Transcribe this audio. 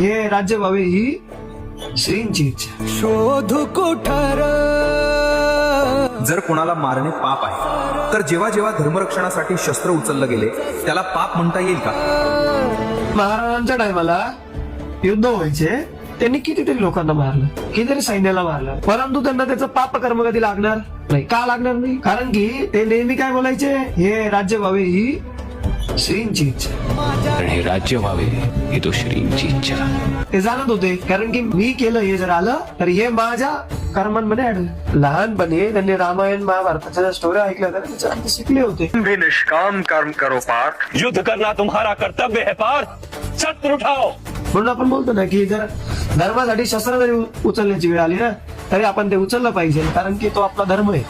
हे राज्य व्हावे ही श्रींची इच्छा. शोध कुठार. जर कोणाला मारणे पाप आहे तर जेव्हा जेव्हा धर्मरक्षणासाठी शस्त्र उचलले गेले त्याला पाप म्हणता येईल का? महाराजांच्या टायमाला युद्ध व्हायचे, त्यांनी कितीतरी लोकांना मारलं, कितीतरी सैन्याला मारलं, परंतु त्यांना त्याचं पाप कर्म कधी लागणार नाही. का लागणार नाही? कारण की ते नेहमी काय बोलायचे, हे राज्य व्हावे ही श्रींची इच्छा. कारण हे राज्य व्हावे ही तो श्रींची इच्छा. ते जाणत होते, कारण की मी केलं हे जर आलं तर हे माझ्या कर्मांमध्ये ऍड. लहानपणी त्यांनी रामायण महाभारताच्या स्टोऱ्या ऐकल्या होत्या, त्याचे अर्थ शिकले होते. भी निष्काम कर्म करो पार्थ. युद्ध करना तुम्हारा कर्तव्य है पार्थ. शस्त्र उठाओ. म्हणून आपण बोलतो ना की जर धर्मासाठी शस्त्र जरी उचलण्याची वेळ आली ना तरी आपण ते उचललं पाहिजे, कारण की तो आपला धर्म आहे.